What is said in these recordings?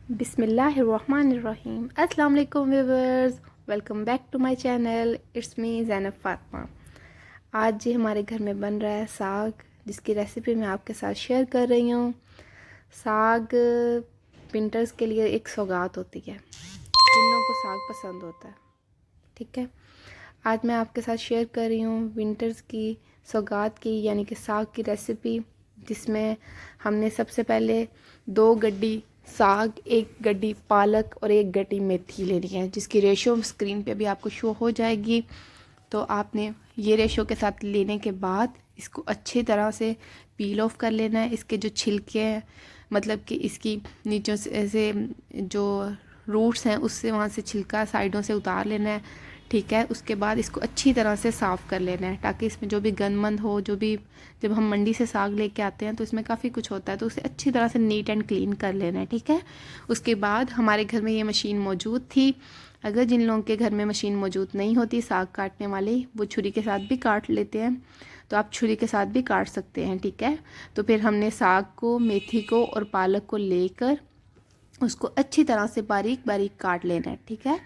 बिस्मिल्लाहिर्रहमानिर्रहीम। अस्सलाम वालेकुम viewers, welcome back to my channel. It's me Zainab Fatima. आज जी हमारे घर में बन रहा है साग, जिसकी रेसिपी मैं आपके साथ शेयर कर रही हूँ। साग विंटर्स के लिए एक सौगात होती है, जिन लोगों को साग पसंद होता है। ठीक है, आज मैं आपके साथ शेयर कर रही हूँ विंटर्स की सौगात की, यानी कि साग की रेसिपी, जिसमें हमने सबसे पहले 2 गड्डी साग, 1 गड्डी पालक और 1 गड्डी मेथी लेनी है, जिसकी रेशो स्क्रीन पे भी आपको शो हो जाएगी। तो आपने ये रेशो के साथ लेने के बाद इसको अच्छी तरह से पील ऑफ कर लेना है। इसके जो छिलके हैं, मतलब कि इसकी नीचों से ऐसे जो रूट्स हैं उससे वहाँ से छिलका साइडों से उतार लेना है। ठीक है, उसके बाद इसको अच्छी तरह से साफ़ कर लेना है, ताकि इसमें जो भी गंदमंद हो, जो भी जब हम मंडी से साग लेके आते हैं तो इसमें काफ़ी कुछ होता है, तो उसे अच्छी तरह से नीट एंड क्लीन कर लेना है। ठीक है, उसके बाद हमारे घर में ये मशीन मौजूद थी। अगर जिन लोगों के घर में मशीन मौजूद नहीं होती साग काटने वाली, वो छुरी के साथ भी काट लेते हैं, तो आप छुरी के साथ भी काट सकते हैं। ठीक है, तो फिर हमने साग को, मेथी को और पालक को लेकर उसको अच्छी तरह से बारीक बारीक काट लेना है। ठीक है,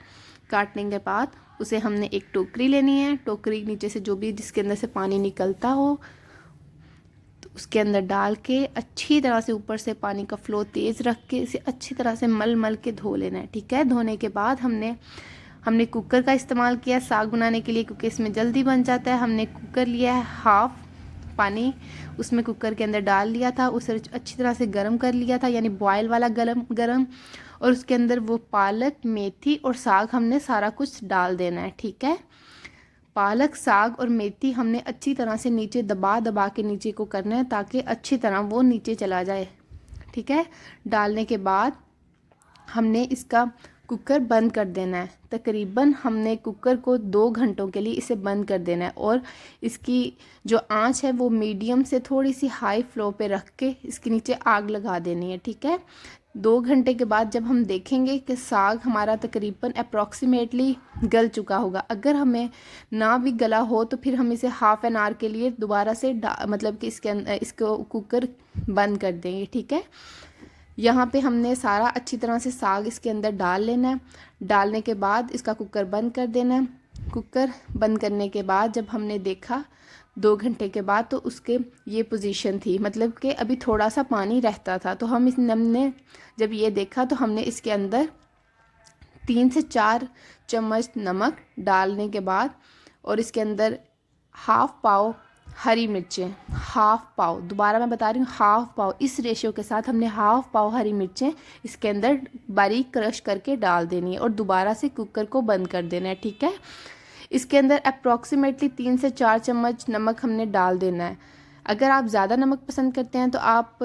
काटने के बाद उसे हमने एक टोकरी लेनी है। टोकरी नीचे से जो भी जिसके अंदर से पानी निकलता हो तो उसके अंदर डाल के अच्छी तरह से ऊपर से पानी का फ्लो तेज़ रख के इसे अच्छी तरह से मल मल के धो लेना है। ठीक है, धोने के बाद हमने कुकर का इस्तेमाल किया साग बनाने के लिए, क्योंकि इसमें जल्दी बन जाता है। हमने कुकर लिया है, हाफ़ पानी उसमें कुकर के अंदर डाल लिया था, उसे अच्छी तरह से गर्म कर लिया था, यानी बॉयल वाला गरम, और उसके अंदर वो पालक, मेथी और साग हमने सारा कुछ डाल देना है। ठीक है, पालक, साग और मेथी हमने अच्छी तरह से नीचे दबा दबा के नीचे को करना है, ताकि अच्छी तरह वो नीचे चला जाए। ठीक है, डालने के बाद हमने इसका कुकर बंद कर देना है। तकरीबन हमने कुकर को 2 घंटों के लिए इसे बंद कर देना है, और इसकी जो आंच है वो मीडियम से थोड़ी सी हाई फ्लो पे रख के इसके नीचे आग लगा देनी है। ठीक है, 2 घंटे के बाद जब हम देखेंगे कि साग हमारा तकरीबन अप्रॉक्सीमेटली गल चुका होगा, अगर हमें ना भी गला हो तो फिर हम इसे हाफ़ एन आवर के लिए दोबारा से मतलब कि इसको कुकर बंद कर देंगे। ठीक है, यहाँ पे हमने सारा अच्छी तरह से साग इसके अंदर डाल लेना है। डालने के बाद इसका कुकर बंद कर देना है। कुकर बंद करने के बाद जब हमने देखा 2 घंटे के बाद, तो उसके ये पोजीशन थी, मतलब कि अभी थोड़ा सा पानी रहता था। तो हमने जब ये देखा तो हमने इसके अंदर 3 से 4 चम्मच नमक डालने के बाद, और इसके अंदर हाफ़ पाव हरी मिर्चें, हाफ़ पाव, दोबारा मैं बता रही हूँ, हाफ़ पाव, इस रेशियो के साथ हमने हाफ़ पाव हरी मिर्चें इसके अंदर बारीक क्रश करके डाल देनी है, और दोबारा से कुकर को बंद कर देना है। ठीक है, इसके अंदर अप्रॉक्सीमेटली 3 से 4 चम्मच नमक हमने डाल देना है। अगर आप ज़्यादा नमक पसंद करते हैं तो आप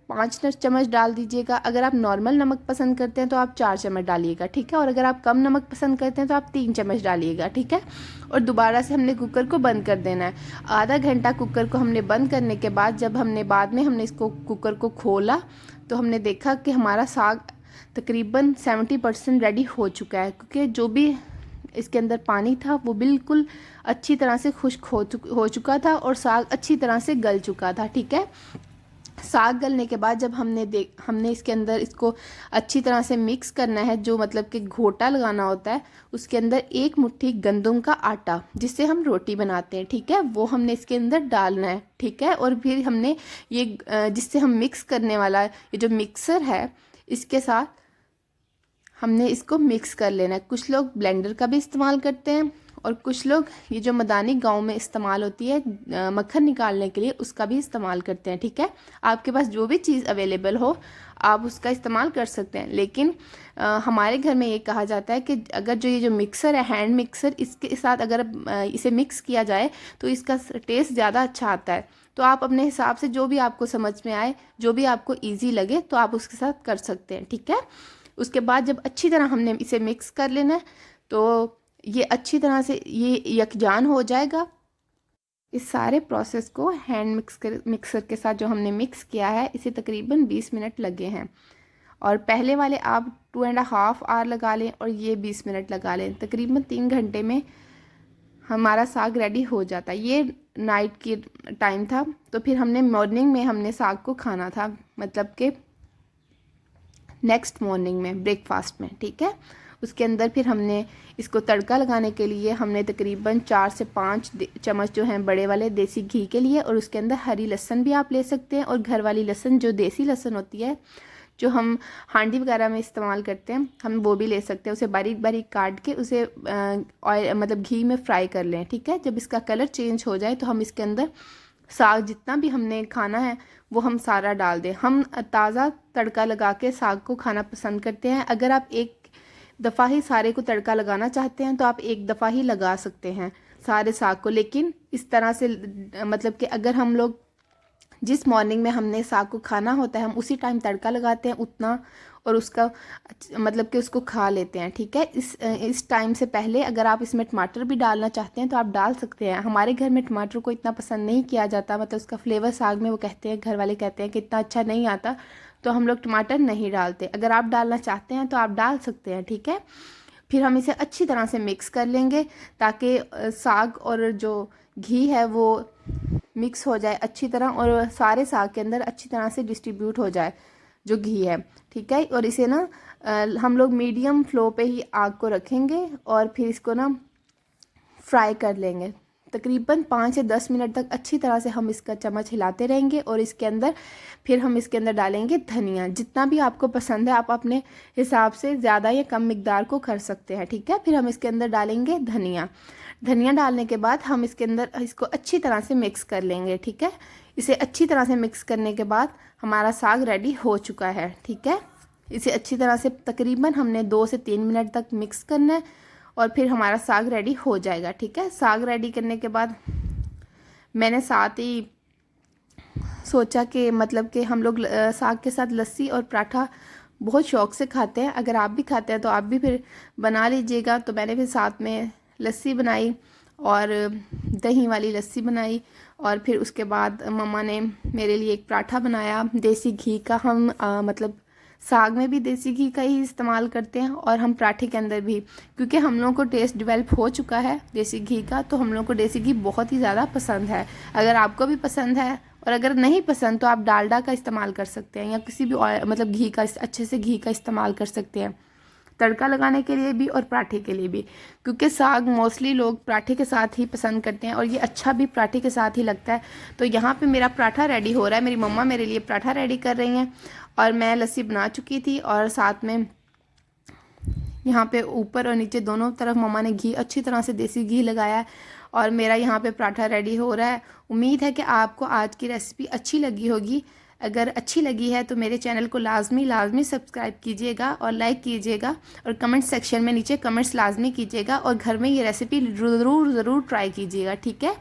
5 चम्मच डाल दीजिएगा। अगर आप नॉर्मल नमक पसंद करते हैं तो आप 4 चम्मच डालिएगा। ठीक है, और अगर आप कम नमक पसंद करते हैं तो आप 3 चम्मच डालिएगा। ठीक है, और दोबारा से हमने कुकर को बंद कर देना है। आधा घंटा कुकर को हमने बंद करने के बाद जब हमने बाद में हमने इसको कुकर को खोला, तो हमने देखा कि हमारा साग तकरीबन 70% रेडी हो चुका है, क्योंकि जो भी इसके अंदर पानी था वो बिल्कुल अच्छी तरह से खुश्क हो चुका था, और साग अच्छी तरह से गल चुका था। ठीक है, साग गलने के बाद जब हमने इसके अंदर इसको अच्छी तरह से मिक्स करना है, जो मतलब कि घोटा लगाना होता है, उसके अंदर 1 मुट्ठी गंदम का आटा, जिससे हम रोटी बनाते हैं, ठीक है, वो हमने इसके अंदर डालना है। ठीक है, और फिर हमने ये जिससे हम मिक्स करने वाला ये जो मिक्सर है, इसके साथ हमने इसको मिक्स कर लेना है। कुछ लोग ब्लेंडर का भी इस्तेमाल करते हैं, और कुछ लोग ये जो मदानी गांव में इस्तेमाल होती है मक्खन निकालने के लिए, उसका भी इस्तेमाल करते हैं। ठीक है, आपके पास जो भी चीज़ अवेलेबल हो आप उसका इस्तेमाल कर सकते हैं, लेकिन हमारे घर में ये कहा जाता है कि अगर जो ये जो मिक्सर है, हैंड मिक्सर, इसके साथ अगर इसे मिक्स किया जाए तो इसका टेस्ट ज़्यादा अच्छा आता है। तो आप अपने हिसाब से जो भी आपको समझ में आए, जो भी आपको ईजी लगे, तो आप उसके साथ कर सकते हैं। ठीक है, उसके बाद जब अच्छी तरह हमने इसे मिक्स कर लेना है, तो ये अच्छी तरह से ये यकजान हो जाएगा। इस सारे प्रोसेस को हैंड मिक्सर के साथ जो हमने मिक्स किया है, इसे तकरीबन 20 मिनट लगे हैं, और पहले वाले आप 2.5 आवर लगा लें और ये 20 मिनट लगा लें, तकरीबन 3 घंटे में हमारा साग रेडी हो जाता है। ये नाइट की टाइम था, तो फिर हमने मॉर्निंग में हमने साग को खाना था, मतलब कि नेक्स्ट मॉर्निंग में ब्रेकफास्ट में, ठीक है। उसके अंदर फिर हमने इसको तड़का लगाने के लिए हमने तकरीबन 4 से 5 चम्मच जो हैं बड़े वाले देसी घी के लिए, और उसके अंदर हरी लहसुन भी आप ले सकते हैं, और घर वाली लहसुन जो देसी लहसुन होती है जो हम हांडी वगैरह में इस्तेमाल करते हैं, हम वो भी ले सकते हैं। उसे बारीक बारीक काट के उसे ऑयल मतलब घी में फ्राई कर लें, ठीक है। जब इसका कलर चेंज हो जाए तो हम इसके अंदर साग जितना भी हमने खाना है वो हम सारा डाल दें। हम ताज़ा तड़का लगा के साग को खाना पसंद करते हैं। अगर आप एक दफ़ा ही सारे को तड़का लगाना चाहते हैं तो आप एक दफ़ा ही लगा सकते हैं सारे साग को, लेकिन इस तरह से मतलब कि अगर हम लोग जिस मॉर्निंग में हमने साग को खाना होता है हम उसी टाइम तड़का लगाते हैं उतना, और उसका मतलब कि उसको खा लेते हैं, ठीक है। इस टाइम से पहले अगर आप इसमें टमाटर भी डालना चाहते हैं तो आप डाल सकते हैं। हमारे घर में टमाटर को इतना पसंद नहीं किया जाता, मतलब उसका फ्लेवर साग में वो कहते हैं, घर वाले कहते हैं कि इतना अच्छा नहीं आता, तो हम लोग टमाटर नहीं डालते। अगर आप डालना चाहते हैं तो आप डाल सकते हैं, ठीक है। फिर हम इसे अच्छी तरह से मिक्स कर लेंगे ताकि साग और जो घी है वो मिक्स हो जाए अच्छी तरह, और सारे साग के अंदर अच्छी तरह से डिस्ट्रीब्यूट हो जाए जो घी है, ठीक है। और इसे ना हम लोग मीडियम फ्लो पे ही आग को रखेंगे और फिर इसको ना फ्राई कर लेंगे। तकरीबन 5 से 10 मिनट तक अच्छी तरह से हम इसका चम्मच हिलाते रहेंगे, और इसके अंदर फिर हम इसके अंदर डालेंगे धनिया। जितना भी आपको पसंद है आप अपने हिसाब से ज़्यादा या कम मिकदार को कर सकते हैं, ठीक है। फिर हम इसके अंदर डालेंगे धनिया। धनिया डालने के बाद हम इसके अंदर इसको अच्छी तरह से मिक्स कर लेंगे, ठीक है। इसे अच्छी तरह से मिक्स करने के बाद हमारा साग रेडी हो चुका है, ठीक है। इसे अच्छी तरह से तकरीबन हमने 2 से 3 मिनट तक मिक्स करना है और फिर हमारा साग रेडी हो जाएगा, ठीक है। साग रेडी करने के बाद मैंने साथ ही सोचा कि मतलब कि हम लोग साग के साथ लस्सी और पराठा बहुत शौक़ से खाते हैं। अगर आप भी खाते हैं तो आप भी फिर बना लीजिएगा। तो मैंने फिर साथ में लस्सी बनाई और दही वाली लस्सी बनाई, और फिर उसके बाद मम्मा ने मेरे लिए एक पराठा बनाया देसी घी का। हम मतलब साग में भी देसी घी का ही इस्तेमाल करते हैं और हम पराठे के अंदर भी, क्योंकि हम लोगों को टेस्ट डेवलप हो चुका है देसी घी का, तो हम लोगों को देसी घी बहुत ही ज़्यादा पसंद है। अगर आपको भी पसंद है और अगर नहीं पसंद तो आप डालडा का इस्तेमाल कर सकते हैं या किसी भी मतलब घी का, अच्छे से घी का इस्तेमाल कर सकते हैं तड़का लगाने के लिए भी और पराठे के लिए भी, क्योंकि साग मोस्टली लोग पराठे के साथ ही पसंद करते हैं और ये अच्छा भी पराठे के साथ ही लगता है। तो यहाँ पे मेरा पराठा रेडी हो रहा है, मेरी मम्मा मेरे लिए पराठा रेडी कर रही हैं और मैं लस्सी बना चुकी थी, और साथ में यहाँ पे ऊपर और नीचे दोनों तरफ मम्मा ने घी अच्छी तरह से देसी घी लगाया है और मेरा यहाँ पे पराठा रेडी हो रहा है। उम्मीद है कि आपको आज की रेसिपी अच्छी लगी होगी। अगर अच्छी लगी है तो मेरे चैनल को लाजमी सब्सक्राइब कीजिएगा और लाइक कीजिएगा, और कमेंट सेक्शन में नीचे कमेंट्स लाजमी कीजिएगा, और घर में ये रेसिपी ज़रूर ट्राई कीजिएगा, ठीक है।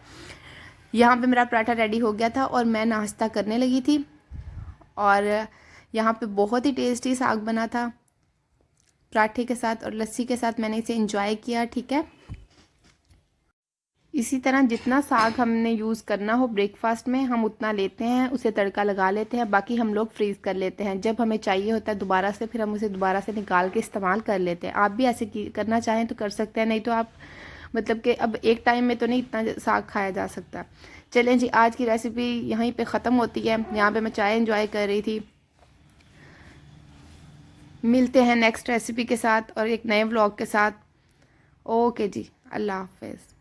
यहाँ पे मेरा पराठा रेडी हो गया था और मैं नाश्ता करने लगी थी, और यहाँ पे बहुत ही टेस्टी साग बना था पराठे के साथ और लस्सी के साथ। मैंने इसे एंजॉय किया, ठीक है। इसी तरह जितना साग हमने यूज़ करना हो ब्रेकफास्ट में हम उतना लेते हैं, उसे तड़का लगा लेते हैं, बाकी हम लोग फ्रीज़ कर लेते हैं। जब हमें चाहिए होता है दोबारा से फिर हम उसे दोबारा से निकाल के इस्तेमाल कर लेते हैं। आप भी ऐसे करना चाहें तो कर सकते हैं, नहीं तो आप मतलब कि अब एक टाइम में तो नहीं इतना साग खाया जा सकता। चलें जी, आज की रेसिपी यहीं पर ख़त्म होती है। यहाँ पर मैं चाय एंजॉय कर रही थी। मिलते हैं नेक्स्ट रेसिपी के साथ और एक नए व्लॉग के साथ। ओके जी, अल्लाह हाफ़िज़।